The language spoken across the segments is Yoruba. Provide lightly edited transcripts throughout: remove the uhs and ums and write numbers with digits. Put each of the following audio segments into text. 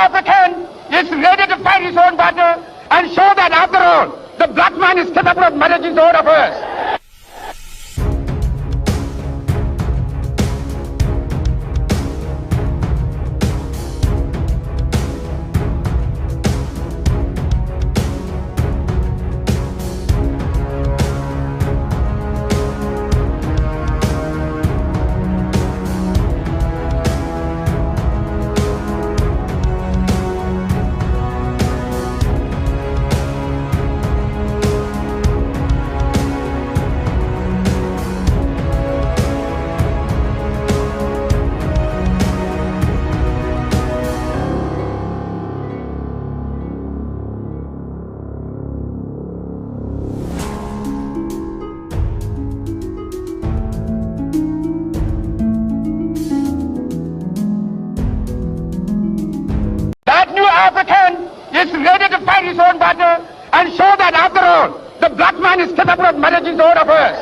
African is ready to fight his own battle and show that after all, the black man is capable of managing his own affairs. African is ready to fight his own battle and show that after all, the black man is capable of managing his own affairs.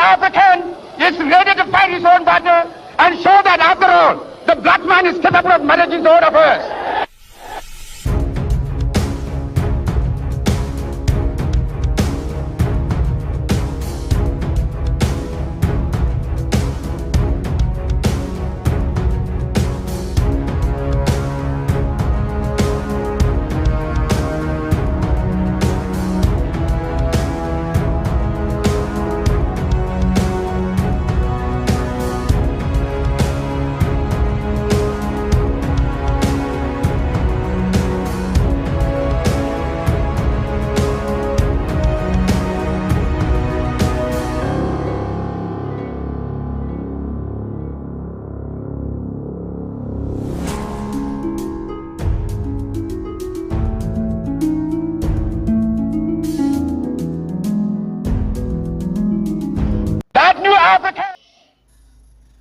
African is ready to fight his own battle and show that after all, the black man is capable of managing his own affairs.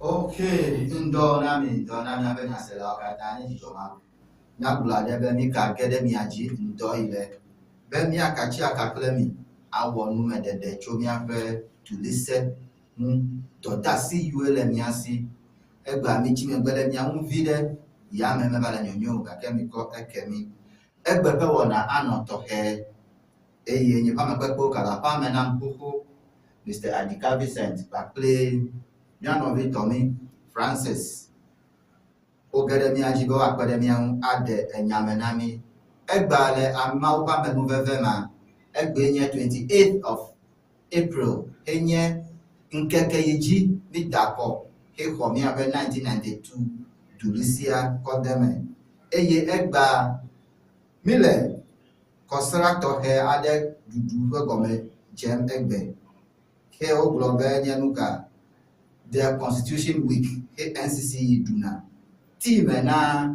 Okay, ndonami abenya sela okata ni joma. Na bulade be mi ka gede mi aji ndo ile. Be mi akachi akakle mi awonu medede chomi afe tulise to si yuele mi asi. Egba mi chime gbele mi amu vide ya me bala nyonyo ka kemi ko ekemi. Egbe pe wona anoto he eye nyi pa me pepo kala pa me na mpuku Mr. Adika Vincent ba play Yanovi Tommy Francis Ogedemi Ajibo Akademi Ade Enyamenami Egbale Amaupa Menuvevema Egbenye 28th of April Enye Nkekeyeji Midako Hekomi Abe 1992 Dulisia Kodeme Eye Egba Mile Constructor He Ade Dudu Gome Jem Egbe He Oglobe Nyanuka their Constitution Week, NCC Duna. Team na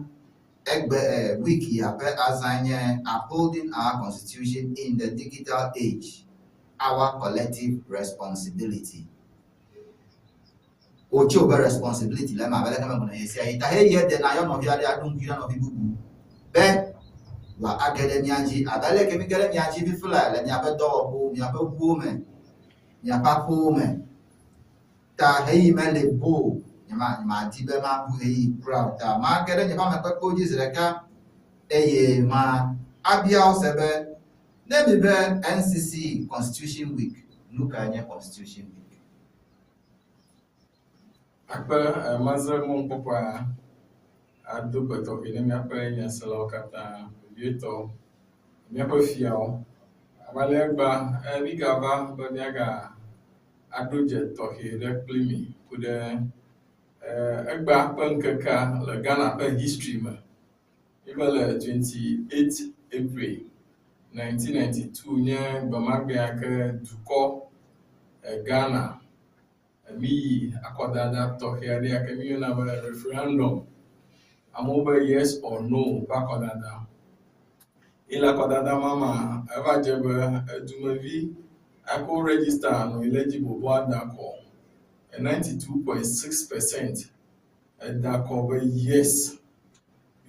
week yape assign upholding our Constitution in the digital age, our collective responsibility. Ochoba responsibility. Let my belly come on. Say, "Itahe ye de na yo no via de adun gira no bibubu." Be wa academiaji abele kemi academiaji bi fula le nya be do ho nya be wu me nya pa ko me. Ta hei mele bo ma tibe ma bu hei crowd ta ma kere nyama me peko ji zreka eye ma abia osebe ne bi be NCC Constitution Week nuka nye Constitution Week akpa maze mon papa adu beto ine mi akpa nya selo kata bieto mi akpa fiao abale gba bi gava ba nyaga adoje tɔxɛ ɖe kpli mi ku ɖe egba ƒe ŋkekea le Ghana ƒe history me. Ibe le 28 April 1992 nye gbemagbea ke dukɔ Ghana mi yi akɔdada tɔxɛ aɖe yake mi yɔna be referendum. Amewo be yes or no ƒe akɔdada. Ile akɔdada mama eva dze be dumevi ako register no eligible bo adakɔ 92.6% edakɔ be yes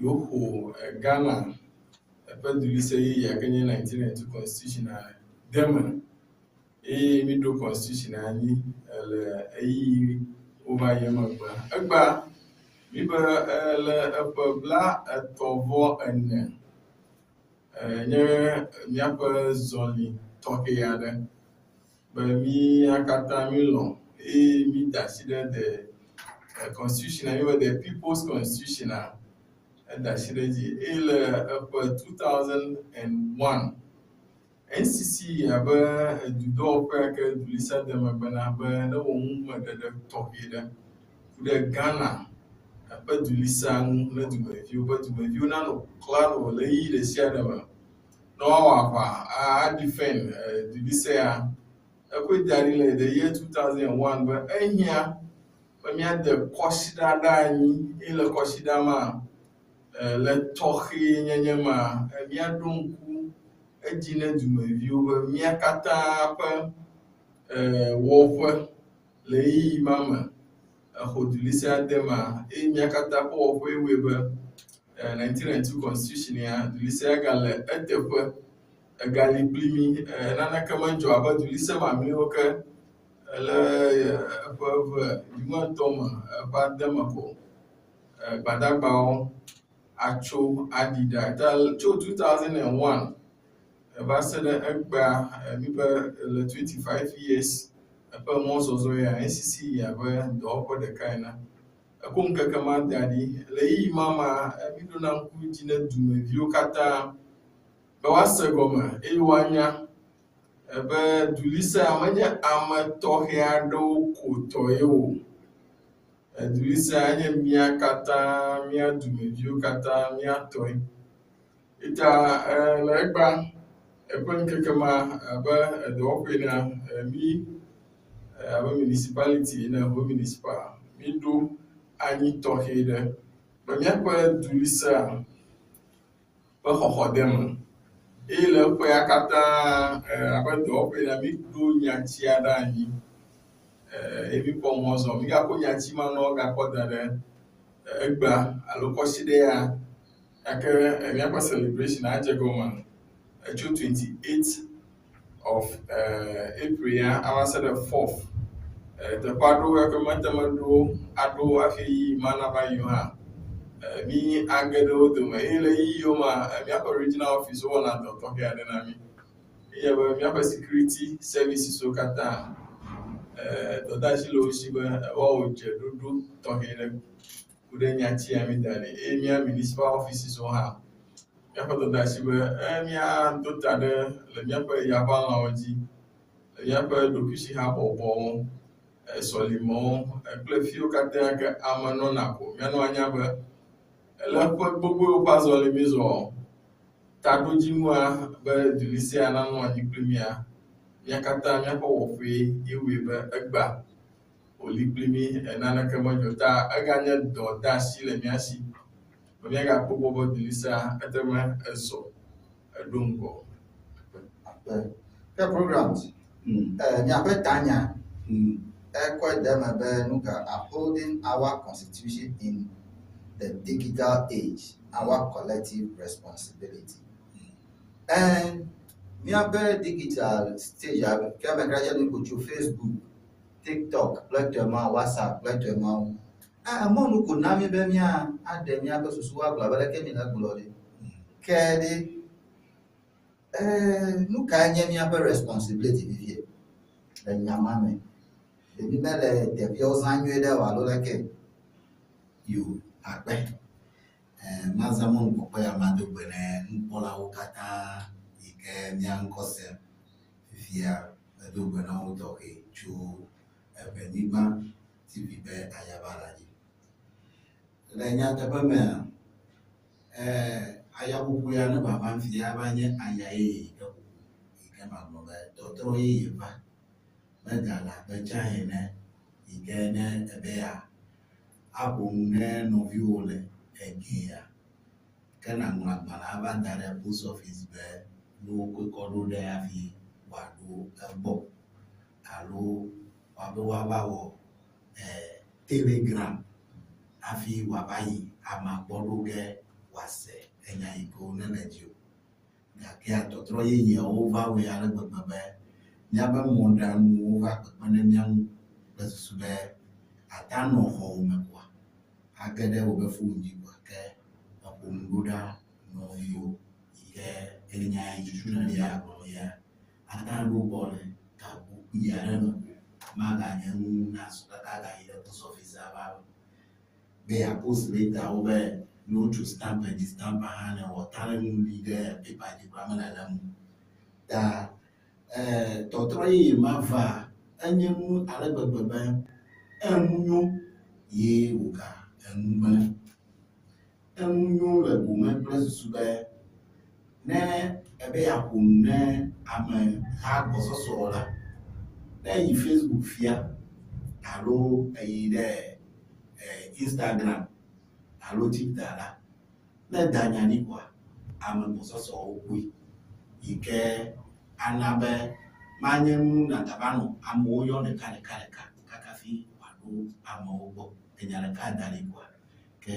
yoho Ghana eƒe dulise yi yake nye 1992 constitution deme eye mi do constitution anyi le eyi wova yi megbe. Egba mi be le eƒe bla etɔ̃ vɔ ene nye míaƒe zɔli tɔxɛ aɖe be mi katã mi lɔ̃ eye mi da asi ɖe the constitution mi be the people's constitution eda asi ɖe dzi eye le eƒe 2001 NCC abe dudɔwɔƒe yake dulisa de megbe na be ne wɔ ŋumeɖeɖe tɔxɛ ɖe ku ɖe Ghana eƒe dulisa ŋu ne dumeviwo be dumeviwo nanɔ klalo le yi ɖe sia ɖe me ne woawɔ aʋa adefend dulisa ya. Ekoe da ɖi le the year 2001 be ehiã be míade kɔsiɖa ɖe anyi eye le kɔsiɖa ma le tɔxɛ nyenye ma míaɖo ŋku edzi ne dumeviwo be mía katã ƒe wɔƒe le ɣeyiɣi ma me exɔ dulisa de ma eye mía katã ƒe wɔƒe woe be 1992 constitution ya dulisa gale eteƒe egali kpli mi naneke medzɔ abe dulisa mamlɛwo ke le eƒe ŋutɔ me eƒe ademe ko gbadagbawo atso aɖi ɖa tso 2001 va se ɖe egbea mi be le 25 years eƒe mɔzɔzɔ ya NCC abe dɔwɔƒe ɖeka ene. Eko ŋkeke ma da ɖi le ɣeyiɣi ma mi ɖona ŋku dzi ne dumeviwo katã be woase gɔme eye woanya be dulisa menye ame tɔxɛ aɖewo ko tɔ ye o. Dulisa nye mía katã mía dumeviwo katã mía tɔe. Eta le egba eƒe ŋkeke ma abe dɔwɔƒe na mi abe municipality ene ho municipal mi ɖo anyi tɔxɛ ɖe be míaƒe dulisa ƒe xɔxɔdeme eye le eƒea katã abe dɔwɔƒe na mi ɖo nyatsi aɖe anyi eye mi kpɔ mɔzɔ mi gakɔ nyatsi ma nɔ gakɔ da ɖe egba alo kɔsiɖe ya yake míaƒe celebration adze gɔme tso 28 of April ya ava se ɖe 4th teƒe aɖewo yake mete me ɖo aɖo hafi yi ma nava yi hã mi age ɖe wo dome eye le ɣeyiɣiwo ma míaƒe regional office wɔna dɔ tɔxɛ aɖe na mi eye be míaƒe security services wo katã dɔdeasi le wo si be woawɔ dze ɖoɖo tɔxɛ ɖe ku ɖe nyatsi ya mi da ɖi eye mía municipal offices wo hã míaƒe dɔdeasi be míado ta ɖe le míaƒe yaʋalãwo dzi le míaƒe ɖokuisi habɔbɔwo sɔlimewo kple fiwo katã ke ame nɔna ko míanɔ anya be le eƒe gbogbo ƒe azɔlimi zɔ taɖodzinua be dulisa nanɔ anyi kpli mía katã míaƒe wɔƒe yewoe be egba wòli kpli mi naneke medzɔ ta eganye dɔ de asi le mía si be míagakpɔ gbɔ be dulisa eteme ezɔ eɖo ŋgɔ. Ke programs míaƒe tanya ekɔe de me be nuka upholding our constitution in the digital age, our collective responsibility. And míaƒe digital stage ke me kradze nu ko tso Facebook, TikTok, kple tɔma WhatsApp kple tɔma mɔ nu ko na mi be mía aɖe míaƒe susu agblɔ abe leke mi le gblɔ ɖi. Ke ɖi nu ka nye míaƒe responsibility vivie le nyama me. Ɖevi mele teƒewo zã nyuie ɖe o alo leke? Yo akpe mazã mɔ nukpɔkpɔ ya mado gbe ne nukpɔlawo katã yi ke mía ŋkɔ sem fifia edo gbe na wo tɔxɛ tso ebenigba TV be ayabalaji le nyateƒe mea ayaƒoƒo ya ne baba fi ya va nye aya eye ke yike magblɔ be tɔtrɔ yeye va megale abe tsã ene yike ne ebe ya aƒo nu ne nɔviwo le egea ke naŋlɔ agbalẽ ava da ɖe post office be ne wokɔe kɔ ɖo ɖe hafi wòaɖo egbɔ alo woabe woava wɔ telegram hafi wòava yi amea gbɔ ɖo ge wòase enya yi ke wone le dzi o gake tɔtrɔ yeyeawo va wɔe ale gbegbe be míabe mɔɖaŋuwo va kpekpe ɖe mía ŋu kple susu be ata nɔ xɔwo me koa age ɖe wobe foni dzi koa ke eƒo nu ɖo ɖa nɔviwo yi ke enya yi ne ya gblɔ ya ata ɖo bɔ le gaƒoƒui aɖe me maganye nu na kaka gayi ɖe post office ava be apost letawo be ne wotso stamp dzi stamp hã ne wɔta ɖe nu li ɖe pepa dzi kura mele le mu ta tɔtrɔ yeye ma va enye nu ale gbegbe be enu nyo ye wòga enu me enu nyo le gome kple susu be ne ebe yaƒo nu ne ameha gbɔsɔsɔ la ne yi Facebook fia alo eyi ɖe Instagram alo Twitter la ne da nya ɖi koa ame gbɔsɔsɔwo koe yi ke ana be manye nu nagava nɔ amewo yɔ ɖeka kakafi wòaɖo amewo gbɔ enya ɖeka da ɖi koa ke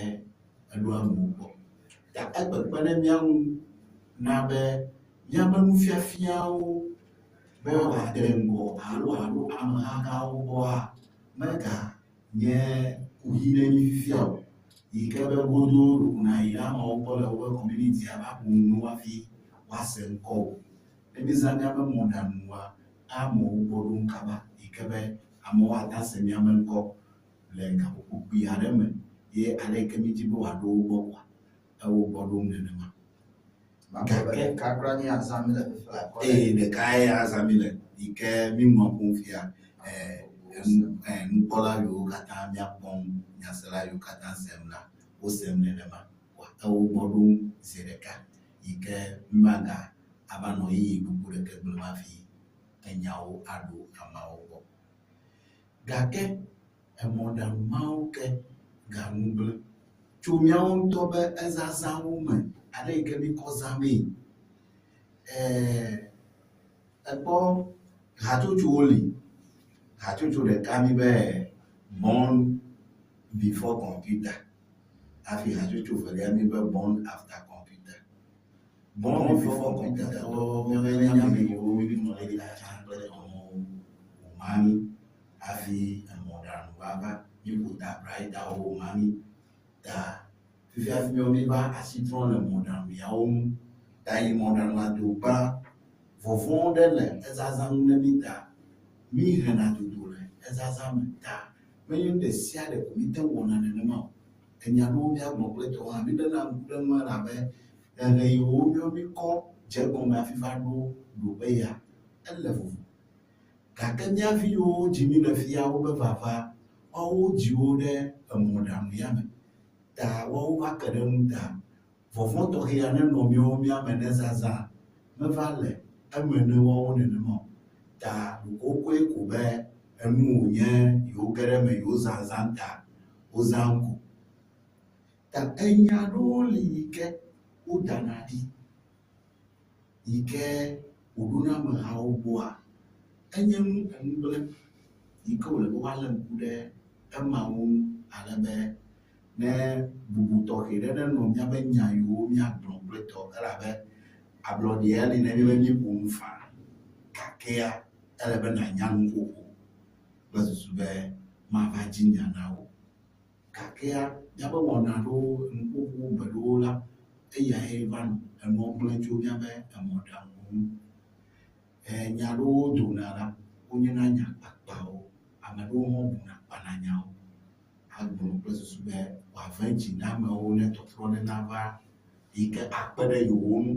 eɖo amewo gbɔ ta ekpekpe ɖe mía ŋu na be míabe nufiafiawo be wòade ŋgɔ alo amehahawo gbɔa mega nye kuhi ɖe mí fifia o yi ke be godo ɖona yi ɖe amewo gbɔ le wobe community ava ƒo nu hafi woase ŋkɔ o ne míezã míabe mɔɖaŋua amewo gbɔ ɖom kaba yi ke be amewo ata se míabe ŋkɔ le gaƒoƒo kpui aɖe me ye ale yi ke mídzi be wòaɖo wo gbɔ koa ewo gbɔ ɖom nenema. Gake kakra nye azãmi le fifia ɖeka ye azãmi le yi ke míŋlɔ ƒom fia nukpɔla yiwo katã míakpɔm nyasela yiwo katã sem la wosem nenema ewo gbɔ ɖom zi ɖeka yi ke maga ava nɔ yeye gbogbo ɖeke gblem hafi enyawo aɖo ameawo gbɔ gake emɔɖaŋu mawo ke ganu gblẽ tso míawo ŋutɔ be ezazãwo me ale yi ke míkɔ zãmee ekpɔ hatsotsowo li hatsotso ɖeka mi be born before computer hafi hatsotso velia mi be born after computer born before computer míabe nyameyiwo mímɔ le ɖa tsã kple dɔmɔwo wòmami hafi emɔɖaŋu vava míƒo ta braitawo wòmami ta fifia fi míva asi trɔm le mɔɖaŋu yawo ŋu ta yi mɔɖaŋua do gbã vɔvɔ ɖe le ezazã ŋu ne mí ta mí hena dodo le ezazã me ta menye ɖe sia ɖe ko mí te wɔna nenema o enya ɖewo míagblɔ kple tɔwo hã mí ɖena ŋku ɖe ŋu elabe ehe yiwo mí kɔ dze gɔme hafi va ɖo ɖoƒe ya ele vovo gake mía vi yiwo dzi mí le fia wobe vava woawo dzi wo ɖe emɔɖaŋu ya me ta woawo va ke ɖe ŋu ta vɔvɔ tɔxɛ ya ne nɔ míawo míame ne zazã meva le eme ne woawo nenema o ta ɖokokoe ko be enu wònye yiwo ge ɖe me yiwo zãzã ta wozã ŋku ta enya ɖewo li yi ke wodana ɖi yi ke wòɖona amehawo gbɔa enye nu enugblẽ yi ke wòle be woalé ŋku ɖe emawo ŋu ale be ne bubu tɔxɛ ɖe ne nɔ míabe nya yiwo míagblɔ kple tɔ elabe ablɔɖia li ne míabe míeƒo nu faa gakea ele be nànya nu ƒoƒo kple susu be mava dzi nya na wo gakea míabe wɔna ɖewo nuƒoƒo gbe ɖewo la eyae va nɔ enua gblẽ tso míabe emɔɖaŋu ŋu nya ɖewo dona la wonyena nya kpakpawo ame ɖewo hã buna kpana nyawo agblɔ kple susu be wòave dzi na amewo ne tɔtrɔ ne nava yi ke akpe ɖe yewo ŋu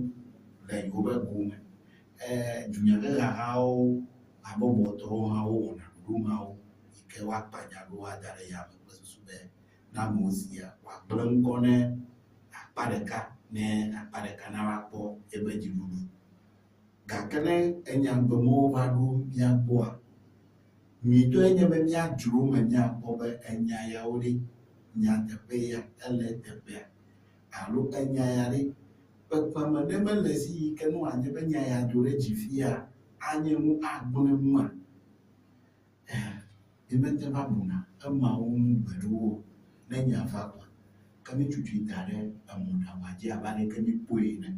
le yewo be gome dunyahehahawo habɔbɔtɔwo hã wowɔna ɖoɖo mawo ike wakpanya lo adare ya me kple susu be na mozia wagble ŋkɔ ne akpa ɖeka ne akpa ɖeka na wakpɔ ebe dziɖuɖu gake ne enyagbemewo va ɖo mía gbɔa nyuitɔe nye be míadzro me míakpɔ be enya yawo ɖe nyateƒe ya ele teƒea alo enya ya ɖe kpekpeme ɖe mele si yi ke no anye be nya ya do ɖe dzi fia anye nu agblẽ nua emete va buna emawo ŋu gbe ɖewo ne nya va kpɔ ke mi tutu da ɖe emɔɖaŋua dzi abe aleke mi kpɔe ene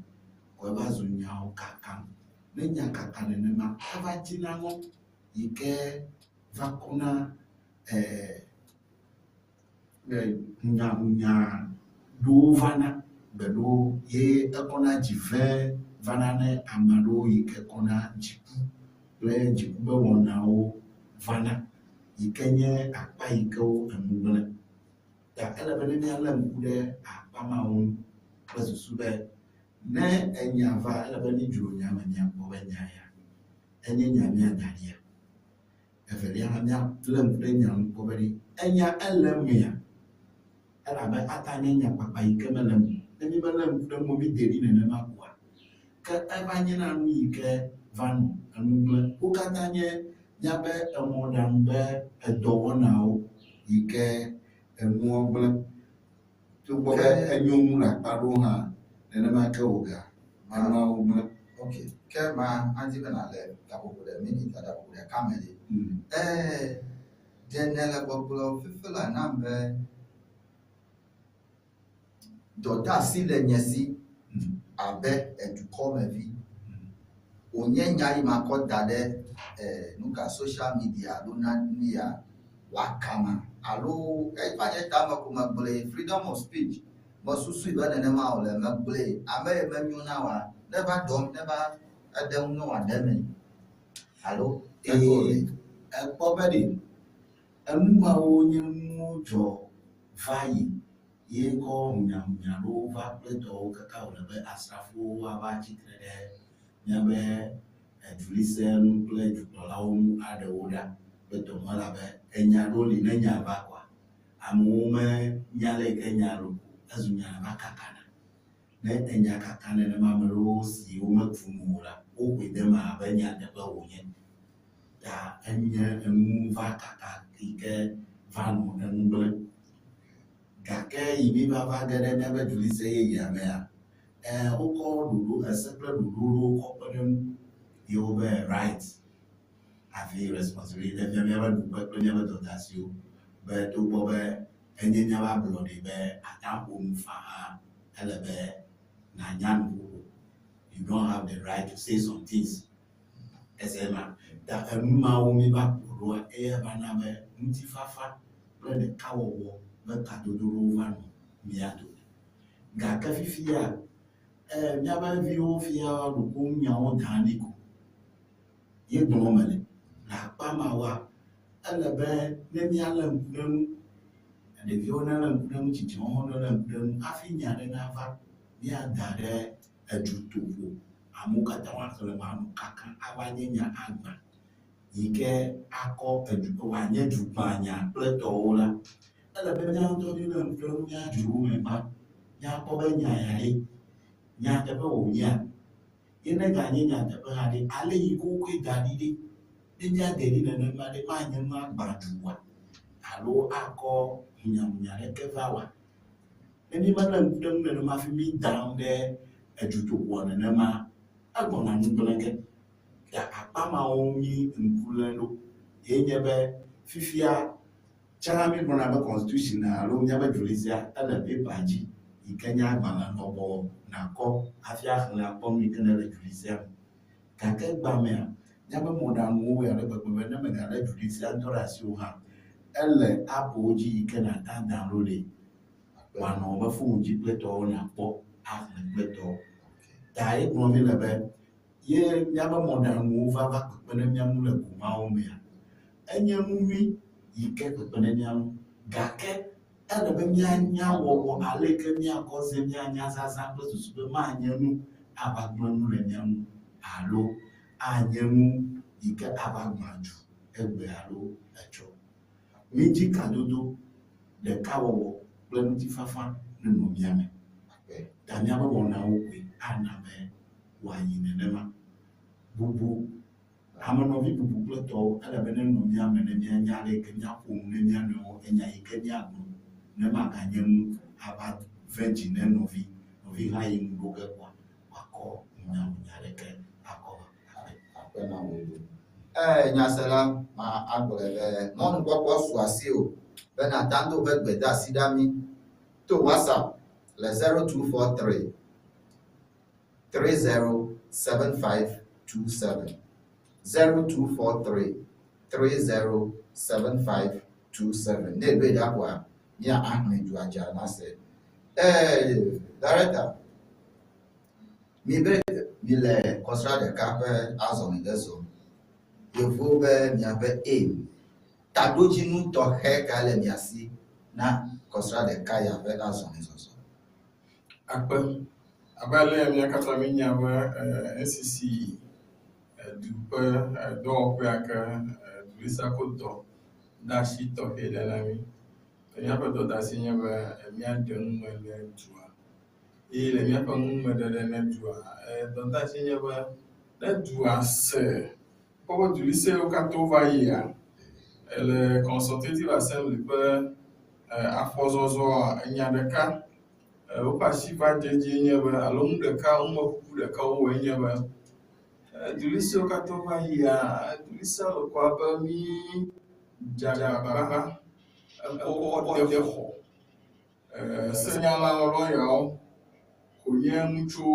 ko eva zu nyawo kakam ne nya kaka nenema eva dzina ŋɔ yi ke va kɔna hunyahunya ɖowo vana gbe ɖo ye ekɔna dzive vana ne ame aɖewo yi ke kɔna dziku kple dziku be wɔnawo vana yi ke nye akpa yi ke wo enu gblẽ ta ele be ne míalé ŋku ɖe akpa mawo ŋu kple susu be ne enya va ele be ne dzro nya me míakpɔ be nya ya enye nya míadaɖia evelia hã míalé ŋku ɖe nya ŋu kpɔ be ɖi enya ele mea elabe ata nye nya kpakpa yi ke mele me ne mi melé ŋku ɖe mo mi deɖi nenema koa ke eva nye na nu yi ke va nɔ enu gblẽ wo katã nye míabe emɔɖaŋu be edɔwɔnawo yi ke enuwo gblẽ togbɔ be enyo nu le akpa ɖewo hã nenema ke woga manuawo gblẽ. Ok, ke ma adi bena le gaƒoƒo ɖe minita gaƒoƒo ɖeka me ɖi. Dene le gbɔgblɔ fifi la nam be dɔdeasi le nye si abe edukɔmevi wònye nya yi makɔ da ɖe nuka social media alo na nu ya wakama alo eva nye tame ko megblẽ freedom of speech mesusu be nenema wòle megblẽ ame yi menyo na wa neva dɔm neva ede ŋu ne wòaɖe me alo ekpɔ be ɖi enumawo nye nuwo dzɔ va yi ye kɔ hunyahunya ɖewo va kple dɔwo kaka wòle be asrafowo woava tsitre ɖe míabe edulisẽ nu kple dukplɔlawo nu aɖewo ɖa be dɔme la be enya ɖewo li ne nya va kɔa amewo menya le yi ke nya ɖo ezu nya va kakana ne enya kaka nenema ame ɖewo si wometu nu o la woƒoe de me abe nyateƒe wònye ta enye enu va kaka yi ke va nɔ enu gblẽ gake yi mi va ge ɖe míabe dulisẽ yeyea mea wokɔ ɖoɖo ese kple ɖoɖowo kɔ kpe ɖe ŋu yewo be right hafi responsibility fia míabe ɖuƒe kple míabe dɔdeasiwo be togbɔ be enye míabe ablɔɖi be ata ƒo nu faa ele be nànya nu you don't have the right to say some things esema ta enumawo mi va ƒo ɖoa eya va na be ŋutifafa kple ɖekawɔwɔ be kadodowo va nɔ mía dome gake fifia míabe viwo fia ɖoko nyawo daa ɖi ko ye gblɔ me le akpa mawoa ele be ne míalé ŋku ɖe ŋu ɖeviwo nelé ŋku ɖe ŋu tsitsiwo hã nelé ŋku ɖe ŋu hafi nya ɖe nava míada ɖe edutoƒo amewo katã woaxlẽme anɔ kaka ava nye nya agbã yi ke akɔ wòanye dugbãnya kple tɔwo la ele be míawo ŋutɔ míalé ŋku ɖe ŋu míadzro me ma míakpɔ be nya ya ɖe nyateƒe wònyea ye ne ganye nyateƒe hã ɖe ale yi ke wokoe da ɖi ɖe ne míade ɖi nenema ɖe manye nu agbã dua alo akɔ hunyahunya ɖeke va wa ne mi melé ŋku ɖe ŋu nenema fi mi dam ɖe edutoƒoa nenema egbɔna nu gblẽ ke ta akpa mawo mi ŋku lé ɖo ye nye be fifia tsã mi gblɔna be constitution alo míabe dulisẽa ele pepa dzi yi ke nye agbalẽ lɔbɔ nakɔ hafi axlẽ akpɔ nu yi ke ne le dulisẽa me gake gbamea míabe mɔɖaŋuwo ya ɖe gbegbe be ne megalé dulisẽa ŋutɔ ɖe asiwo hã ele apowo dzi yi ke nata download wòanɔ be fonu dzi kple tɔwo nakpɔ axlẽ kple tɔwo ta ye gblɔm mi le be ye míabe mɔɖaŋuwo va kpekpe ɖe mía ŋu le gomawo mea enye nu nyui yi ke kpekpe ɖe mía ŋu gake ele be míanya wɔwɔ ale ke míakɔ ze míanya zazã kple susu be manye nu ava gblẽ nu le mía ŋu alo anye nu yi ke ava gbã du egbe alo etsɔ Miji kadodo le kawowo kple ŋutifafa le nɔvia me. Ta míaƒe wɔnawo koe ana be wòayi nenema. Bubu amenɔvi bubu kple tɔwo ele be ne nɔvia me ne míanya ale yi ke míaƒo nu ne mía nɔewo enya yi ke míagblɔ ne maganye nu ava ve dzi ne nɔvi hã yi ŋu ɖo ge kpɔa wòakɔ nya ɖeke akɔ nyasela ma agblɔe be mɔnukpɔkpɔ su asi o be nàtando be gbedasi ɖa mí to WhatsApp le 0243 307527 0243 307527 ne be da kwa mia ahmed juaja na se director mi be mi le kɔsra ɖeka ƒe azɔmi ɖe zɔm yevu be miaƒe aim taɖodzinu tɔxɛ ka le mia si na kɔsra ɖeka ya ƒe azɔmi zɔzɔ. Akpe abale mia katã minya be NCC du ƒe dɔwɔƒe ake dulisako dɔ ɖe asi tɔxɛ ɖe na mi. Míaƒe dɔdeasi nye be míaɖe nume le dua eye le míaƒe numeɖeɖe ne dua dɔdeasi nye be ne dua se woƒe dulisewo katã wova yia le Consultative Assembly ƒe afɔzɔzɔa enya ɖeka woƒe asi va dedie nye be alo nu ɖeka numeƒuƒu ɖeka wowoe nye be dulisewo katã wova yia dulise le kɔ abe mí dzadzagba ekɔ de xɔ senyala lɔyawo wònye ŋutsu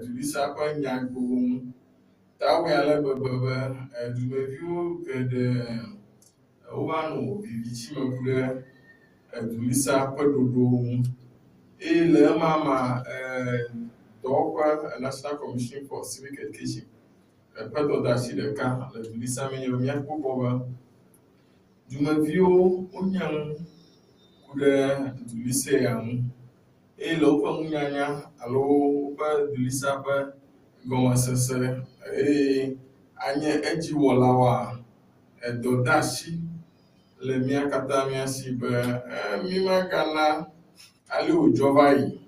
dulisa ƒe nyagbowo ŋu tawoe ale gbegbe be dumeviwo geɖe wova nɔ vivitsime ku ɖe dulisa ƒe ɖoɖowo ŋu eye le ema dɔwɔƒe National Commission for Civic Education ƒe dɔdeasi ɖeka le dulisa me nye be míakpɔ gbɔ be dumeviwo wonye ŋu ku ɖe dulise ya ŋu eye le woƒe nunyanya alo woƒe dulisa ƒe gɔmesese eye anye edziwɔlawoa dɔdeasi le mía katã mía si be mí megana ale wòdzɔ va yi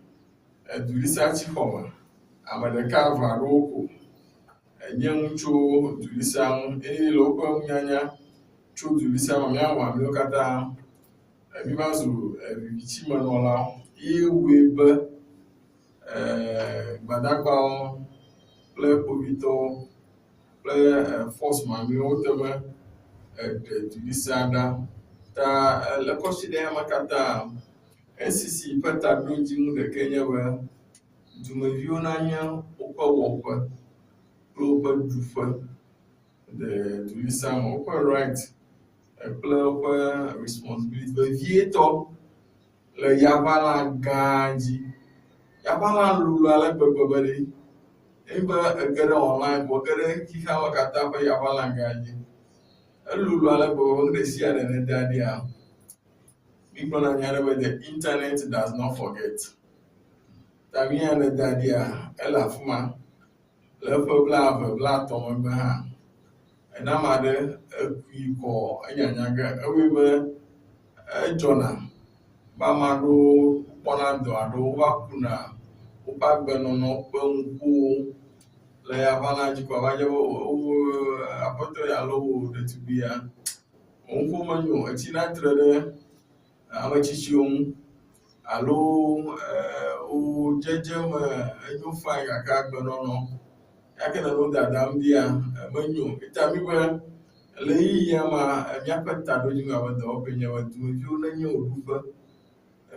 dulisa tsixɔme ame ɖeka va ɖo ko nye ŋutsu dulisa ŋu eye le woƒe nunyanya tso dulisa me míawɔ amewo katã mí va zu vivitimenɔlawo eye woe be gbadagbawo kple kpovitɔwo kple force mamlɛawo te be ɖe dulisa ɖa ta le kɔsi ɖe ya me katã NCC ƒe taɖodzinu ɖeke nye be dumeviwo nanye woƒe wɔƒe kple woƒe ɖuƒe le dulisa me woƒe right kple woƒe responsibility vevietɔ le yaʋala gã dzi. Yaʋala lolo ale gbegbe be ɖe ebe ege ɖe online ko ege ɖe xixeame katã ƒe yaʋala gã dzi elolo ale gbegbe be ŋɖe sia ɖe ne da ɖia mígblɔna nya ɖe be the internet does not forget. Ta mía ne da ɖia ele afi ma le eƒe blaeve blatɔ̃ megbe hã ena ame aɖe ekui kɔ enyanya ge ewoe be edzɔna be ame aɖewo kpɔna dɔ aɖewo va kuna woƒe agbenɔnɔ ƒe ŋkuwo le yaʋala dzi ko ava nye be aƒetɔ ya alo ɖetugbia ŋku menyo etsi na tre ɖe ame tsitsiwo ŋu alo wo dzedzeme enyo fain gake agbenɔnɔ yake le no dadam dia menyo eta mi be le yiyia ma míaƒe taɖodzinu abe dɔwɔƒe nye be dumeviwo nenye woɖuƒe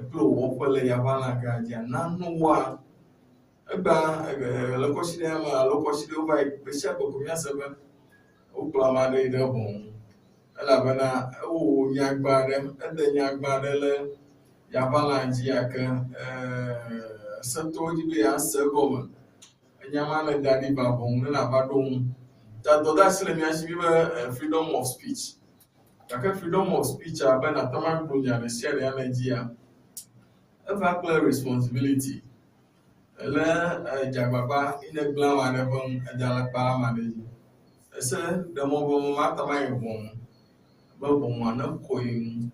kple wɔƒe le yaʋala gã dzia nanewoa egba le kɔsi ɖe me alo kɔsi ɖe wova yi gbe sia gbe ko míase be wokplɔ ame aɖe yi ɖe ʋɔ ŋu elabena ewɔ nyagba aɖe ede nyagba aɖe le yaʋala dzi yake setɔwo dzi be yease egɔme enyama ne da ɖi ba ʋɔ ŋu ne nava ɖo ŋu ta dɔdeasi le mía si be freedom of speech gake freedom of speech abe nate ma gblɔ nya ɖe sia ɖe ame dzia eva kple responsibility le dzagbagba ine gblẽ ame aɖe ƒe ŋu eda le kpa ame aɖe dzi ese ɖe mɔ be mate ma yi ʋɔ ŋu bon na koyin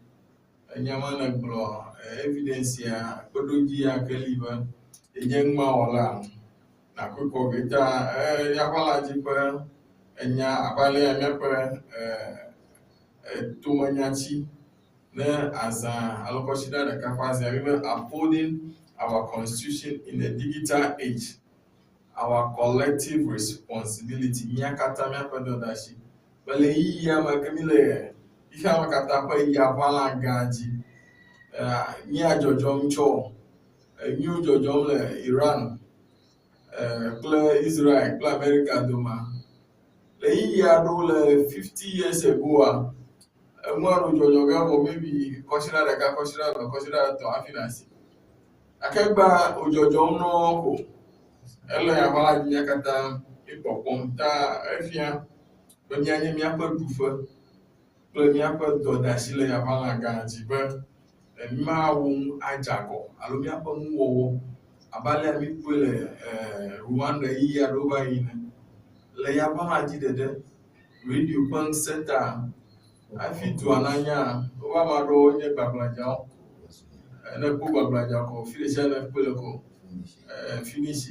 nyama na glo evidence ya kodoji ya kaliba enyengma wala na ko beta ya bala ji pa enya abale ya mepe tumanyachi na azan alokoshida da kafazi ya upholding our constitution in a digital age, our collective responsibility miakata miapedodashi bale yi ya makamile ihe makata pa ya bala gaji ni ajojom cho ni ojojom le Iran kle Israel kle America doma le yi ya do le 50 years ago mwana ojojoga mo maybe consider to afinasi akegba ojojom no ko ele ya bala miakata ipopom ta efia banyanye miapa dufa miapa dodashi le ya bala gaji ba ma won ajago alo miapa nwo abale mi pele Rwanda yi ya do ba yin le ya bala ji dede radio bank center afi tu ananya o ba ma do nye gbagbaja na ko gbagbaja ko finish na pele ko finish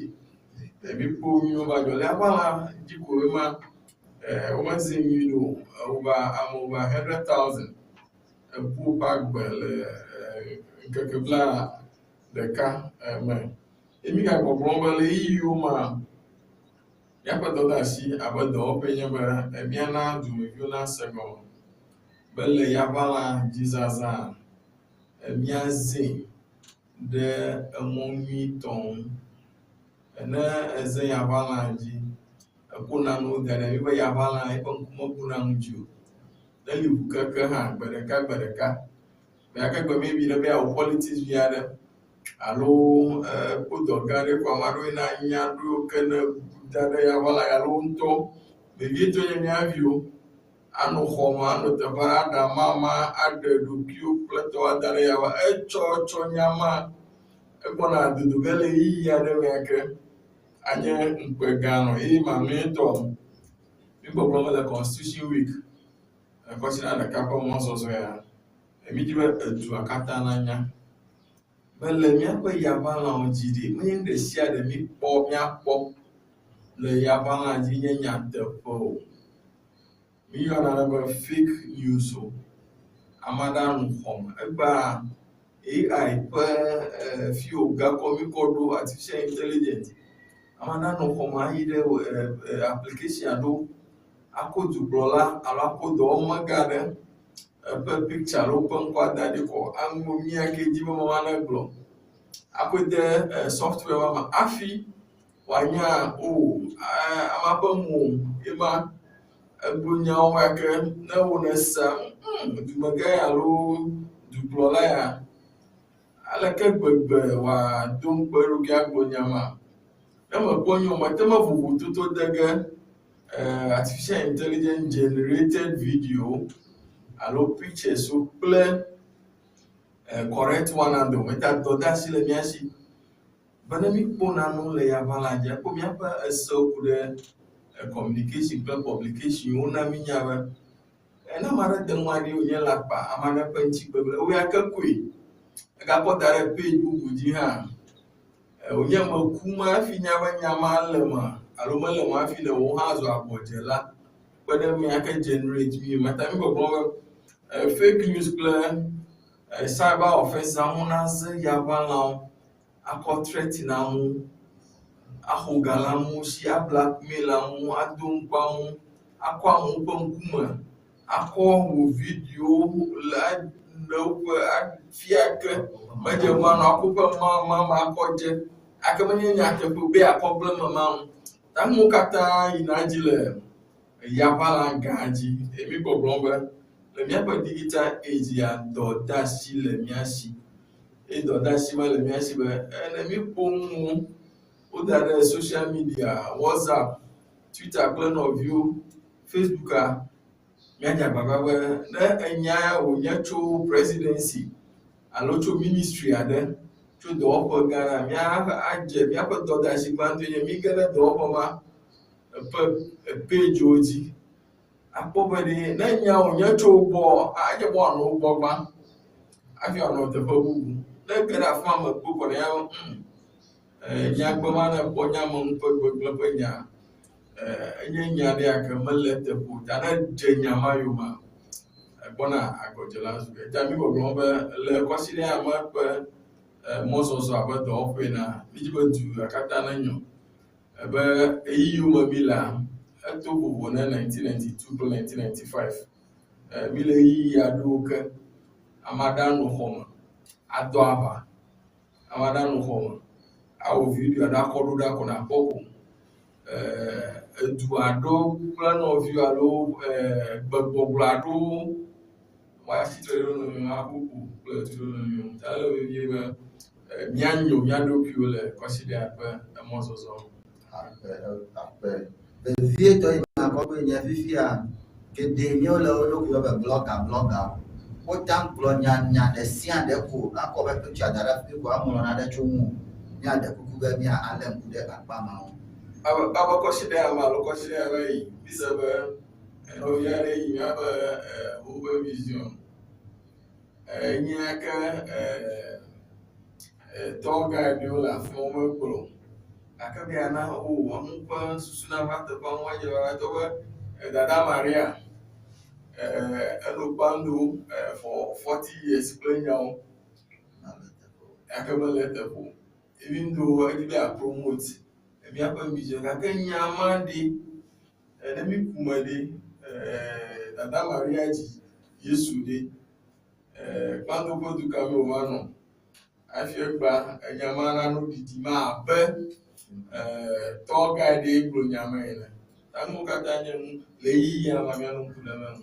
mi po mi o ba jo le abala ji ko ma o ma zin you know over 100,000 pour back quelque part de cas mais et mi ga gbogbo le yiyo ma ya pa do da si abado openye ba e mi na du mi na sego bele ya bala jizaza e mi azin de monmi ton na eze ya bala ji kuna no da mi ba ya bala e kon kuma kuna nju dali bukaka ha gbereka ya ka gbe maybe na be our politics via them alo put organe kwa maro na nya do kana dada ya wala ya lonto be gito nya avio anu khoma anu tabara da mama ade do kio plato adare ya wa cho nyama e bona dudu gele yi ya de meke anye mpegano ma meto bimbo promo the constitution week consider the capo monso so ya emijiwe tu akata nanya bele mi akwa yabala onjide me de sia de mi po mi apo le yabala ji nyanya tepo mi yona na fake news o amada nhom egba AI pa fi oga komi kodo artificial intelligence amada nhom ayi de application do akodu blola alakodo o magade picture open kwada de ko ango mi akeji mo wana glo akode software wa afi wanya amapamu ema abunya wa ke na wonesa dumaga alo duplola ya alaka gbegbe wa don peru ga gbonyama na mo ponyo matema vuvu toto daga artificial intelligence generated video allo pictures so clear correct one and the meta to that sile miashi banami pona no le ya balaja ko mi apa so kude communication plan publication una minya ba na mara de mwani onye lapa amana panchi be we akakui ga potare page bugu ji ha onye makuma afinya ba nyama lema alomale ma afi le wo hazo abojela whether me aka generate me mata mi go fake news plan cyber offense amunas yabala akọ threat na mu ahugala mu shi blackmail mu adumpa mu akọ amu pankuma akọ wo video la no fiake majama na akọ mama akọje akamanya nya tepo be a problem ma tamu kata inajile yabala gaji emi boblomba le miapa digital age ya dodashi le miashi e dodashi ma le miashi ba enemi pomu odare social media WhatsApp Twitter plan of you Facebook miaja baba ba na enya onyacho presidency alocho ministry ade to do opo gara miapa dodashi bantu ye mi gara do opo ma page oji akpọbedi na-enya onye chobo aje bo no gbogba afi ono te fabu le kera fa ma koko na ya nya gbama na bo nya mo gbogbo nya nya de aka malete pu ta na je nya mayuma bona agojela su ta mi gbogbo be le kwasile ama pe mozozo abedo ofe na bijibetu akata na nyo ebe eyiyu mabila eto bobo na 1992 to 1995 mile yi adoke amadanu homa ado aba amadanu homa awo video adakodo da kona popo edu ado plan of you alo gbogbo ado wa sitoro no abubu pletu no talo we be mianyo miado piole consider apa mozozo Après. Le vieux toi, il m'a compris, il y a vifia que des mieux là, on a bloc à bloc à. Autant que l'on y a des siens de coups, encore un peu de chadara, puis quoi, on a des chumou. Il y a des coups de bien à l'aime de Akbama. Aba consider mal, consider way, bisabe, no yare you have over vision. Nyaka toga diola former pro. Akabia na o ampa susuna mata pa waje wa to dada Maria elopando for 40 years playing now akaba letter for even though I did promote me apa vision akanya mande na mi kumade dada Maria ji Yesu de quando go do caminho mano afegba enyamana no didi ma be toga de igbo nyama ina tamu kata nyem leyi ya ma mianu kulama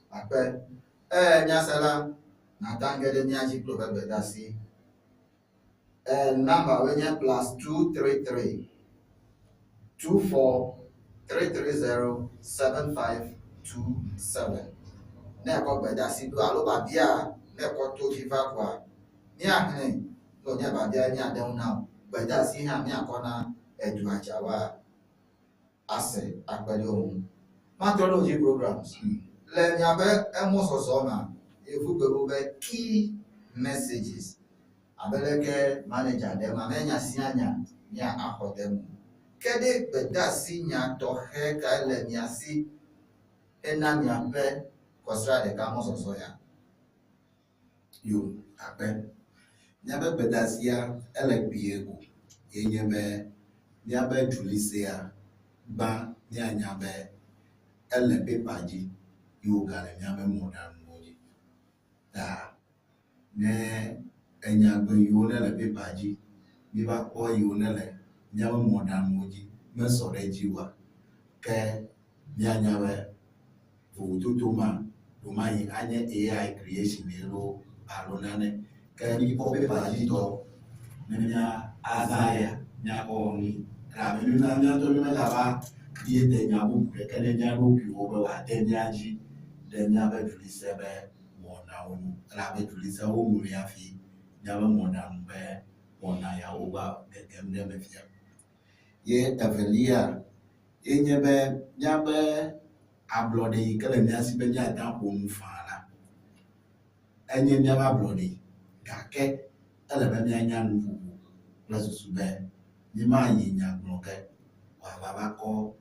Après, nyasala, natanga de nyaji proverbe dasi. Number when you plus 233 24 330 7527. Neko bedasi do alo babia neko to viva kwa. Ni ahne no nya babia ni adem now. Bedasi ha mi akona edu ajawa ase akpele ohun. Matology programs. Le nyabe emososona efu be key messages. Abeleke manager dem amenya sianya nya ahodem. Kede bedasi nya to he ka le nyasi ena nyabe kosra de ka mososo ya. Yo ape nyabe bedasia elebiego yenyebe nyabe tulisia ba nyabe elepe paji yo gale nyabe modern moji da ne enyabe yo ne lepe paji bi ba ko yo ne le nyabe modern moji me sore jiwa ke nyabe fututuma Umai anye AI creation elo alonane kani pope palito nenya azaya nya oni ramenu na nya to me lava create nya bu kene nya ro ki obe wa denyaji denya be tulisebe mona onu rabe tulisa o mu ya fi nya be mona mbe mona ya oba gekemde me fia ye evelia enyebe nya be ablode kele miasi be nya dan ko mu fala enye nya ba ablode gake ele be nya nu fufu na susu be ni ma yi nya bloke wa baba ko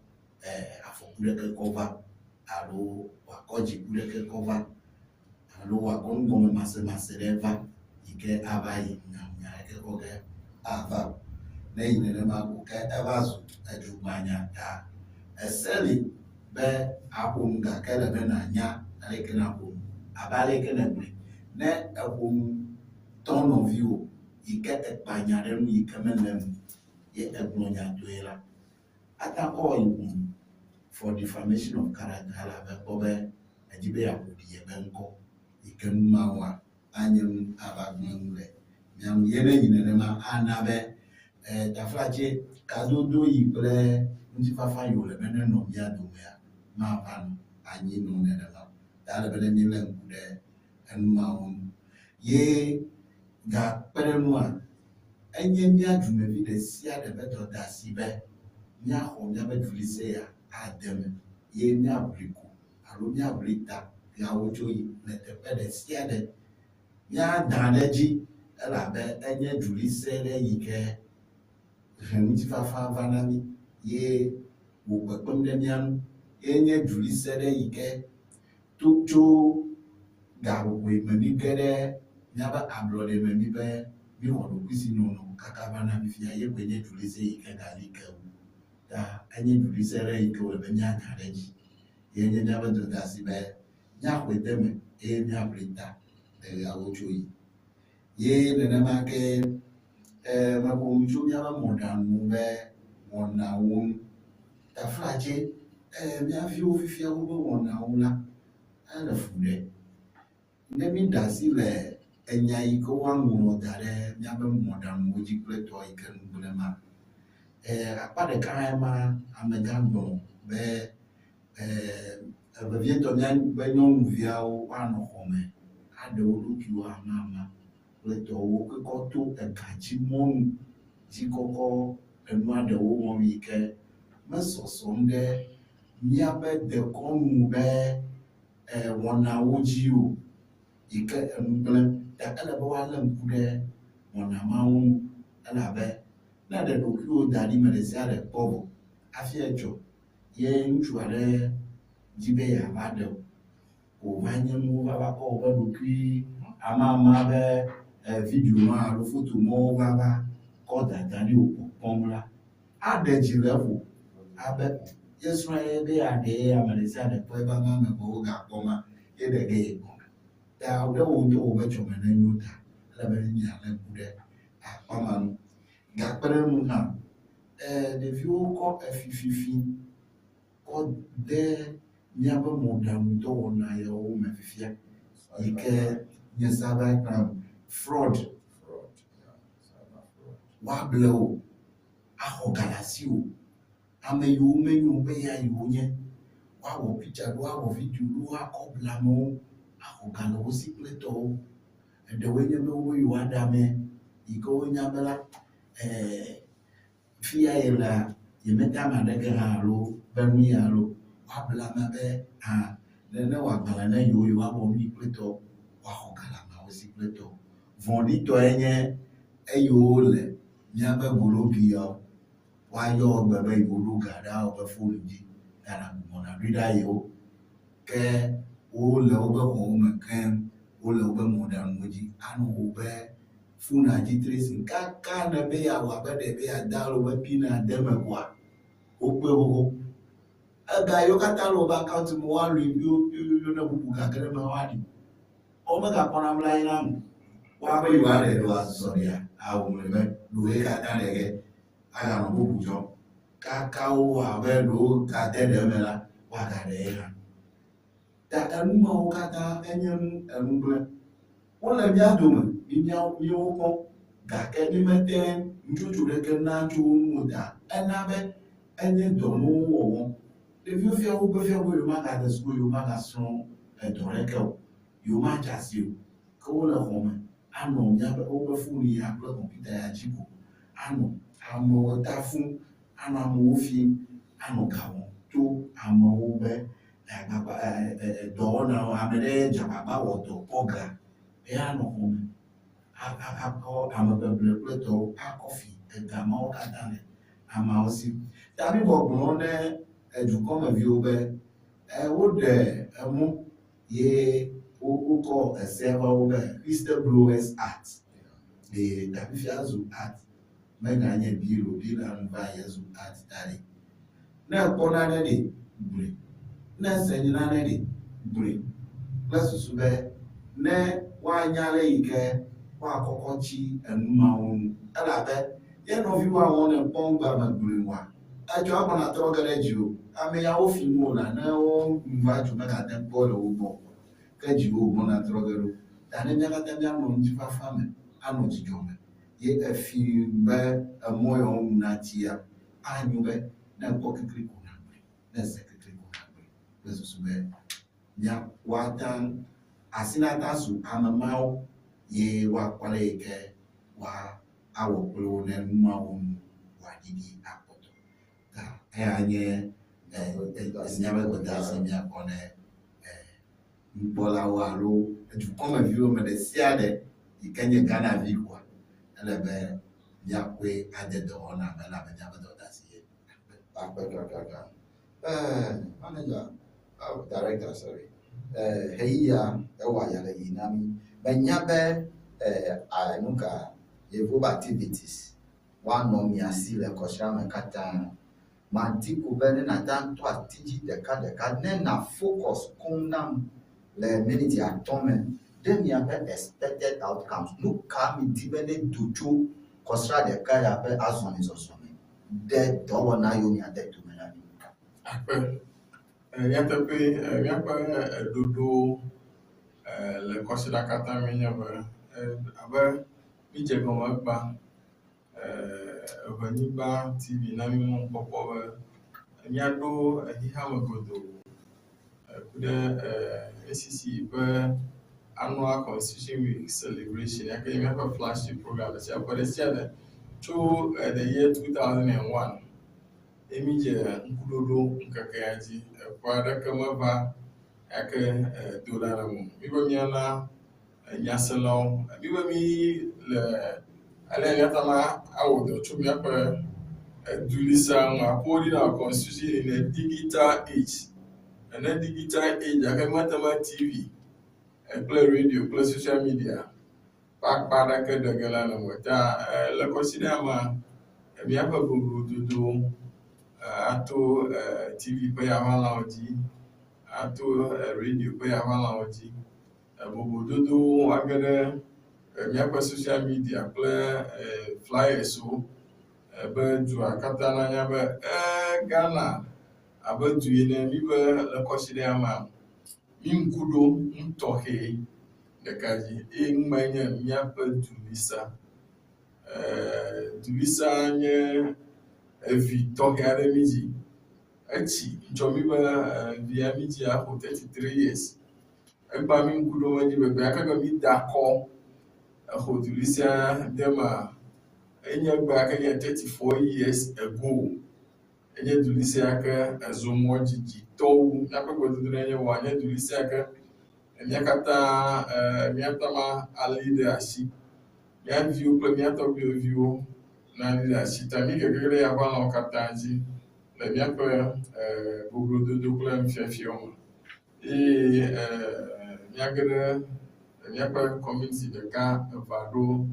afokure ke cover alo wa ko ji kure ke cover alo wa ko ngo mase reva ike abai nya ke ko ke ava na yi ne ma ko ke evazu edubanya da eseli be akum ga kele be na nya ale kena akum abale kena bre ne akum ton of view ike ekpanya re mu ike menem ye egnonya doela ata ko ikum for defamation of character ala be ko be ajibe yakudi ye benko ike mawa anyem abagmule nyam yene nyine ma anabe dafraje kadodo ibre ntifafa yole bene no bia do ya ma pan anyi no ne da dale bele ni le ngude enma on ye ga perenu a enye mi adume bi de sia de beto da sibe nya ho nya be dulise ya adem ye nya abriku alo míablita míawodzo yi le teƒe ɖe sia ɖe míada ɖe dzi elabe enye dzulisẽ ɖe yi ke he ŋutifafa va na mí ye wò kpekpem ɖe mía ŋu ye nye dzulisẽ ɖe yi ke to tso gaƒoƒoe me mi ge ɖe míabe ablɔɖe me mi be míwɔ ɖokuisinɔnɔ kaka va na mí fia ye koe nye dzulisẽ yi ke gali ke o ta enye dzulisẽ ɖe yi ke wòle be míada ɖe dzi ye nye míabe dodasi be míaxɔe de me eye míaƒli ta le ɣeawo tso yi ye nenema ke meƒo nu tso míabe mɔɖaŋuwo be wɔnawo ŋu ta flatse mía viwo fifia wobe wɔnawo la ele fu ɖe ne mi da asi le enya yi ke woaŋlɔ da ɖe míabe mɔɖaŋuwo dzi kple tɔ yi ke nugblẽ ma akpa ɖeka hã ma amegã gblɔ be vevietɔ míabe nyɔnuviawo woanɔ xɔ me aɖe wo ɖokuiwo amama kple tɔwo kekɔ to egadzi mɔnu dzi kɔkɔ enua ɖewo wɔm yi ke mesɔsɔm ɖe míabe dekɔnu be wɔnawo dzi o yi ke enu gblẽ ta ele be woalé ŋku ɖe wɔna mawo ŋu elabe ne ɖe ɖokuiwo da ɖi me ɖe sia ɖe kpɔ vɔ hafi edzɔ ye ŋutsu aɖe dzi be yeava ɖe o wòva nye nuwo vava kɔ woƒe ɖokui amama be vidio ma alo foto mawo vava kɔ dada ɖi wò kpɔkpɔm la aɖe dzi le ƒo abe yesrɔ̃ ye be yeaɖe ame ɖe sia ɖe kpɔ ebe ame me wogakpɔ ma ye ɖe ge ye gbɔna ta ɖe wo ŋutɔ wobe dzɔme ne nyo ta ele be míalé ŋku ɖe akpama nu gakpe ɖe ŋu hã ɖeviwo kɔ efififi kɔ de míabe mɔɖaŋudɔwɔna yawo me fifia yi ke nye cyber crime fraud woable wo axɔ galasi wo ame yiwo menyo be ya yiwo nye woawɔ pitsa ɖo awɔ vidio ɖo akɔ bla amewo axɔ ga le wo si kple tɔwo eɖewoe nye be wo yiwo aɖame yi ke wonya be la fi ya ye lea yemete ame aɖeke hã alo be nu ya alo woabla ame be ne wòagbalẽ ne yiwo yiwo awɔ nu yi kple tɔwo woaxɔ ga le ameawo si kple tɔwo vɔ̃ɖitɔe nye eyiwo le míabe gologiawo woayɔ gbe be yiwo ɖo ga ɖe woƒe fonu dzi gana gbɔna ɖi ɖa yiwo ke wole wobe xɔwo me keŋ wole wobe mɔɖaŋuwo dzi anɔ wobe fonua dzi tracing kaka ne be yeawɔ abe ɖe be yeada wobe pina de me koa wokpe xoxo ega yiwo katã le wobe akaụntụ me woalui yoyo ne bubu gake ɖe me woaɖi womegakpɔna mla yi na me woabe yiwo aɖe ɖo azɔlia awo me be ɖo ye katã ɖe ge aganɔ bubu dzɔm kaka wo abe ɖo gade ɖe me la woagaɖe ye hã ta enu mawo katã enye enu gblẽ wole mía dome míawo kpɔm gake mi mete ŋutsotso ɖeke na tso nu ta ena be enye dɔnuwo wɔwɔ ɖeviwo fia wobe fia be yewo magade sukulu yewo magasrɔ̃ edɔ ɖeke o yewo madze asi o ke wole xɔ me anɔ míabe wobe fonu ya kple kɔmputa ya dzi ko anɔ amewo ta fum anɔ amewo fim anɔ ga wɔm to amewo be dɔwɔnawo ame ɖe dze agbagba wɔ dɔ kpɔ ga eya nɔ xɔ me akɔ ame beble kple tɔwo akɔ fi ega mawo katã le ameawo si ta mi gbɔgblɔ ne edukɔmeviwo be woɖe emu ye wokɔ eseawo be whistleblowers act ta fifia zu act meganye biro nu va ye zu act da ɖi ne ekpɔ nane ɖi gblɔe ne ese nane ɖi gblɔe kple susu be ne woanya le yi ke woakɔkɔ tsi enu mawo ŋu elabe ye nɔviwo awɔ ne kpɔm gba me gblɔe wa edzɔ agbɔna trɔ ge ɖe dzi o ame yawo fi nu la ne wo va dzo megate kpɔ le wo gbɔ ke dziwo gbɔna trɔ ge ɖo ta ne mía katã míanɔ ŋutifafa me anɔ dzidzɔ me ye efi be emɔ yawo ŋu na tsia anyo be ne kpɔ kekeli ko na gblɔe ne se kekeli ko na gblɔe kple susu be mía woata asi nata su ame mawo ye woakpɔ le yi ke woawɔ kple wo ne nu mawo ŋu woaɖiɖi akpɔtɔ ta eya nye míabe gbedasi míakɔ ne Mkpɔlawo alo dukɔmeviwo me ɖe sia ɖe yi ke nye Ghanavi ele be míakɔe ade dɔwɔna bena be míaƒe dɔdeasi yɛ. Akpɛ kakaka. Manager, director, sorry. Heya ɛwɔ ayɛlɛ yi na mi. Menya bɛ nuka yevu activities woanɔ mia si le kɔsra me katã. Madi ko be ne nata ŋutɔ atidzi ɖekaɖeka ne na focus koŋ nam le minute atɔ̃ me ɖe miaƒe expected outcomes. Nu ka mi di be ne do tso kɔsra ɖeka ya ƒe azɔlizɔzɔ me ɖe dɔwɔna yiwo miade to me na mi. Akpɛ nyateƒe míaƒe ɖoɖo le kɔsiɖa katã mi nye be abe mídze gɔme gbã Evenyigba TV na mi mɔ kpɔkpɔ be míaɖo xixame godoo ku ɖe ACC ƒe annual Constitution Week celebration yake nye míaƒe flagship program le sia ƒe ɖe sia ɖe tso the year 2001 mídze ŋkuɖoɖo ŋkekea dzi ƒe aɖeke meva yake do ɖa ɖe mo mi be míana nyaselawo mi be mi le ale míata ma awɔ dɔ tso míaƒe dulisa ŋu aƒo ɖi na constitution in a digital age. And then digital age yake míata ma TV kple radio kple social media kpakpa ɖeke ɖege la le me ta le kɔsiɖa ma míaƒe goglododo ato TV ƒe yaʋalawo dzi ato radio ƒe yaʋalawo dzi bobododo age ɖe míaƒe social media kple flyerswo be dua katã nanya be Ghana abe du yine mi be le kɔsiɖa ma mi ŋku ɖo ŋutɔxɛ ɖeka dzi eye ŋume nye míaƒe dulisa. Dulisa nye evi tɔxɛ aɖe mi dzi etsi tsɔ mi be via mi dzi aƒo 33 years egba mi ŋku ɖo me dzi be gbe yake mi da kɔ exɔ dulisa de ma enye gbe yake nye 34 years ago enye dulisa yake ezo mɔ dzidzitɔwo míaƒe gbedodo nye wɔ nye dulisa yake mía katã míata ma ali ɖe asi mía viwo kple mía tɔgbuiviwo na ali ɖe asi ta mi keke ɖe yaʋalawo katã dzi le míaƒe goglododo kple nufiafiawo me eye míage ɖe míaƒe community ɖeka eva ɖo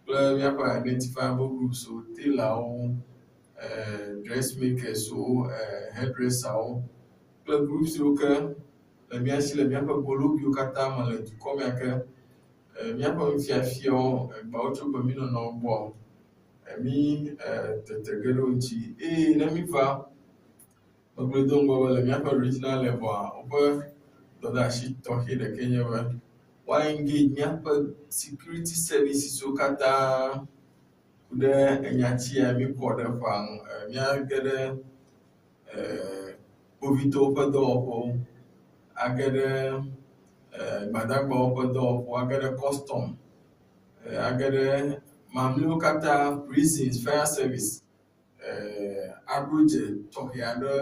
kple míaƒe identifiable groups wo tailorwo dressmakerswo hairdresserwo kple groups yiwo ke le mía si le míaƒe gologuiwo katã me le dukɔ mea ke míaƒe nufiafiawo egbawo tso gbeminɔnɔwo gbɔ mi tete ge ɖe wo ŋuti eye ne mi va megblɔdo ŋgɔ be le míaƒe regional level woƒe dɔdeasi tɔxɛ ɖeke nye be woa engage míaƒe security services wo katã ku ɖe enyatsi ya mi kɔ ɖe ƒea ŋu míage ɖe kpovitɔwo ƒe dɔwɔƒewo age ɖe gbadagbawo ƒe dɔwɔƒewo age ɖe custom age ɖe mamleawo katã prisons fire service aɖo dze tɔxɛ aɖe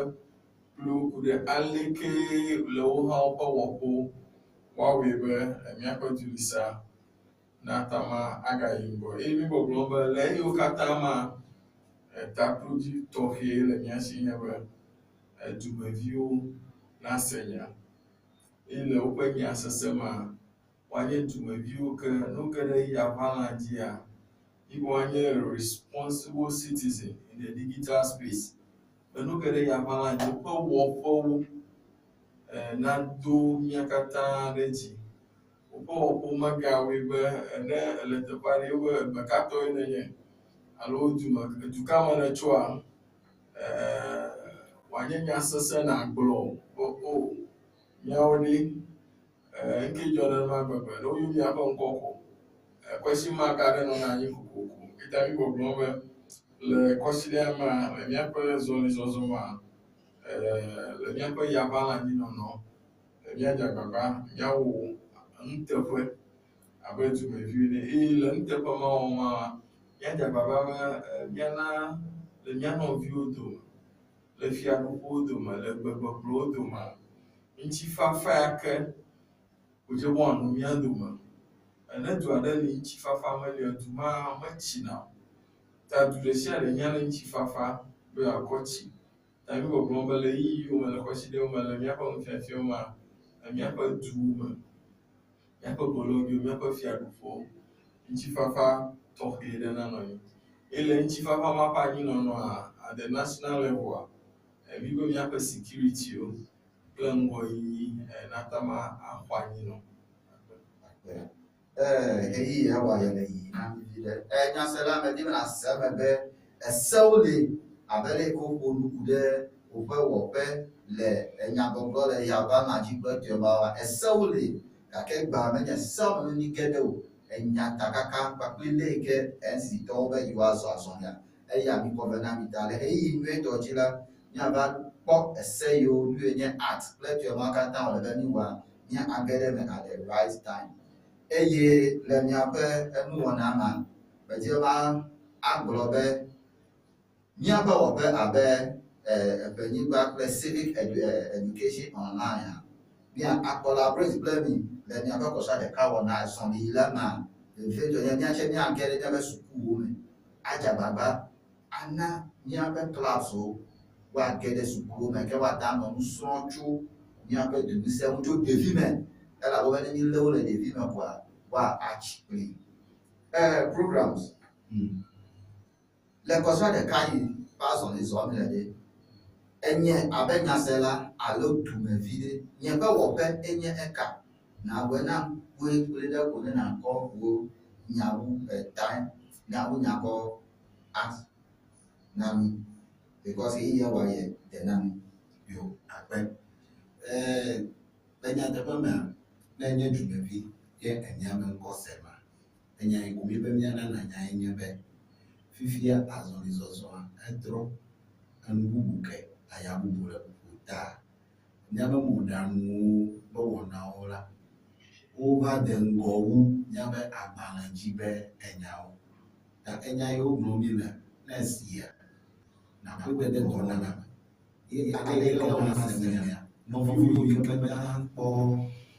kplo ku ɖe aleke le wo hã woƒe wɔƒewo woawɔe be míaƒe dulisa nata ma agayi ŋgɔ eye mi gbɔgblɔ be le eyiwo katã ma taklodzi tɔxɛ le mía si nye be dumeviwo nase nya eye le woƒe nyasese ma woanye dumeviwo ke no ge ɖe yaʋala dzia yibe woanye responsible citizen in the digital space be no ge ɖe yaʋala dzi woƒe wɔƒewo nado mía katã ɖe dzi woƒe wɔƒewo megawɔe be ne ele teƒe aɖe wobe gbekatɔe nenye alo duka me ne tsoa wòanye nyasese na gblɔ be o míawo ɖi nke dzɔ ɖe ma gbegbe ne woyɔ míaƒe ŋkɔ ko kɔsi ma ga ɖe nɔna anyi kokoko eta mi gbɔgblɔ be le kɔsiɖa ma le míaƒe zɔlizɔzɔ ma le míaƒe yaʋala anyinɔnɔ míadze agbagba míawɔ nuteƒe abe dumeviwo ene eye le nuteƒe ma wɔ ma míadze agbagba be míana le mía nɔviwo dome le fiaɖuƒewo dome le gbegbegblɔwo dome ŋutifafa yake which one me and do and then to other chifa family to ma china that to the share the yan chifa we are coaching time we go global you and the question de ma la mi akon fiafio ma mi akon du ma mi akon bologi mi akon fiadufo chifa talk e de na no ele chifa ma pa ni no at the national level we go mi akon security o plan boy natama akwani no Hey, how are you? Nyansela me di na sema be esewle abele ko onu de ope wope le enyagogo le yaba na jigbe ti oba wa esewle ka ke gba me nya sawo ni gede o enya takaka papile ke ensi to be you aso asonya eya mi ko be na mi tale hey we to jila nya ba po eseyo du enye art let your market down le be ni wa nya agede me at the right time. Eye le miaƒe enuwɔna ma bedie ma agblɔ be miaƒe wɔƒe abe eƒenyigba kple civic education online a mia akɔlaborate kple mi le miaƒe kɔsa ɖeka wɔna esɔmi le ma veviedzɔ nye miatsɛ miage ɖe miaƒe sukuwo me adzagbagba ana miaƒe klaswo woage ɖe sukuwo me ke woata nɔ nu srɔ̃ tso miaƒe ɖeɖusẽ ŋu tso ɖevi me elabe ne mi lé wo le ɖevi me koa wa actually programs le kɔsɔ ɖeka yi pasɔ le zɔ mi le ɖe enye abe nyasela alo dumevi ɖe nye ƒe wɔƒe enye eka na wɔe na woe kple ɖe ko ne nakɔ wo nyawu time nyawu nyakɔ ask na mi because eyi ya wa yɛ de na mi yo akpɛ nyateƒe mea ne nye dumevi ye eniame ŋkɔ sema enya yi wòmi be miana na nya yi nye be fifia azɔlizɔzɔa edrɔ enu bubu ke aya bubu le bubu ta miabe mɔɖaŋuwo be wɔnawo la wova de ŋgɔ wu miabe agbalẽ dzi be enyawo ta enya yiwo gblɔm mi le ne esia nakpɔgbe de gɔna na ye ale le wɔna semea nɔviwo yi ke be akpɔ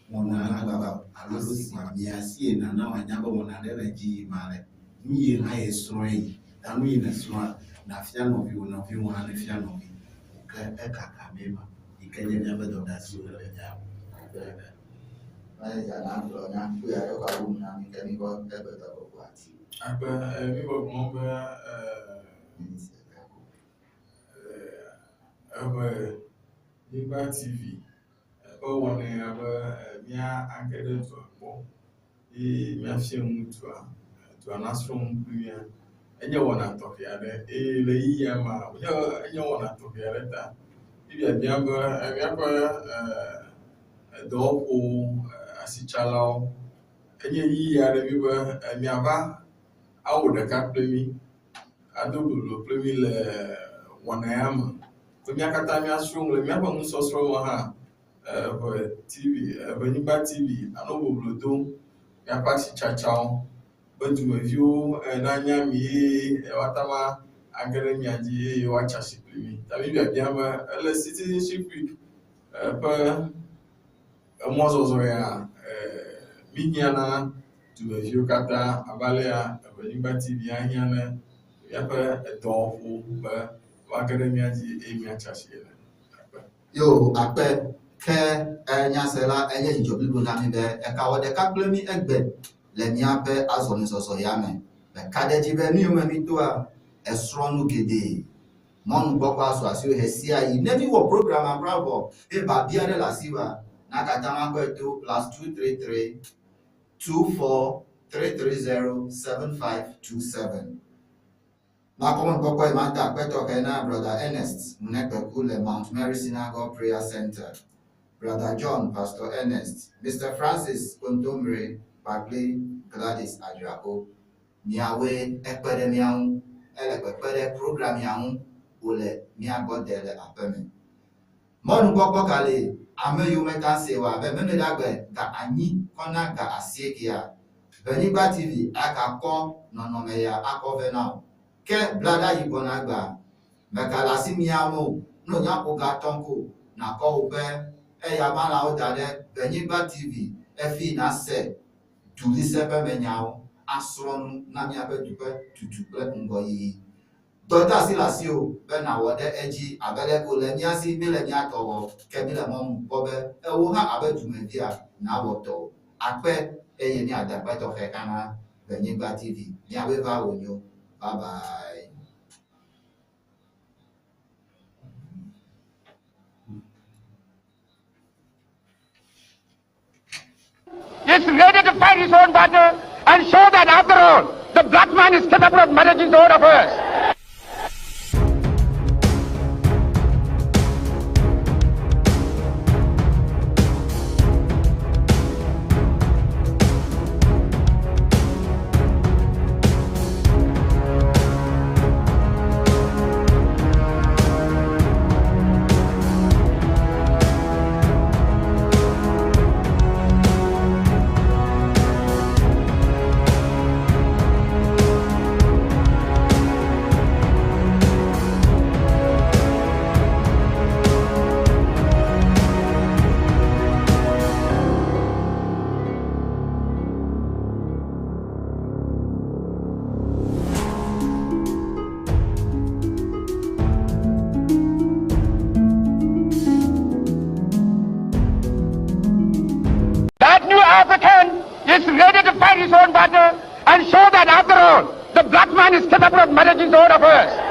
wɔna agbaba alo si miasie nana wanya be wɔna ɖe le dzi ma le nu yi hã ye srɔ̃ yi ta nu yi ne srɔ̃a nafia nɔviwo hã ne fia nɔvi ke ekaka mi ma yi ke nye miabe dɔdasiwo le dza abe mi gbɔgbɔ be ebe Nyigba TV ebe wɔne abe mia age ɖe dua gbɔ eye miafia ŋu dua nasrɔ̃ ŋu kpli mia enye wɔna tɔxɛ aɖe eye le yiyia ma enye wɔna tɔxɛ aɖe ta fifia miaƒe dɔwɔƒewo asitsalawo enye yiyi aɖe mi be miava awɔ ɖeka kple mi ado lolo kple mi le wɔna ya me be mia katã miasrɔ̃ ŋu le miaƒe nusɔsrɔ̃ me hã Nyigba TV anɔ boblo dom miaƒe asitsatsawo be dumeviwo nanya mi eye woata ma age ɖe mia dzi eye woatsa si kpli mi ta mi biabia be ele citizenship week ƒe emɔzɔzɔ ya mi hiãna dumeviwo katã abe alea Nyigba TV ahiã ne miaƒe dɔwɔƒo be woage ɖe mia dzi eye miatsa si le yo akpɛ ke nyasela enye dzidzɔ blibo na mi be ekawɔ ɖeka kple mi egbe le miaƒe azɔlizɔzɔ ya me ɖeka ɖe dzi be mi mi toa esrɔ̃nu geɖe mɔnu gbɔkɔ asɔ asiwo he sia yi ne mi wɔ program abrabɔ eye babia ɖe le asi wa na katã ma kɔe to +233 24 330 7527 Makɔmɔ kpɔkpɔ yi ma ta akpɛtɔ ke na brother Ernest Munekpeku le Mount Mary Synagogue Prayer Center, brother John Pastor Ernest, Mr. Francis Kontomire Bagley Gladys Adrako, miawe ekpe ɖe miaŋu ele kpekpe ɖe program ya ŋu wòle miagbɔ de le aƒeme. Mɔnu kpɔkpɔ ka le ame yiwo meta se wa be meme ɖe agbe ga anyi kɔna ga asiekea Nyigba TV akakɔ nɔnɔme ya akɔ ve na o. Ke blada yibɔ na gba mekala asi miawo no nyaƒo gatɔŋ ko nakɔ wo be eya ma la wo da ɖe Nyigba TV efi na se duli se pe menyawo asronu na mi abe dupe tutu kple ngo yi dɔta si le asi o be na wɔ ɖe edzi abe ɖe ko le mía si mi le mía tɔ wɔ ke mi le mɔnu kpɔ be ewo hã abe dumevia na wɔ tɔ o akpɛ eye mi ada akpɛ tɔxɛ kana le Nyigba TV miabe va wo nyo bye bye. Is ready to fight his own battle and show that after all, the black man is capable of managing his own affairs. African is ready to fight his own battle and show that after all, the black man is capable of managing his own affairs.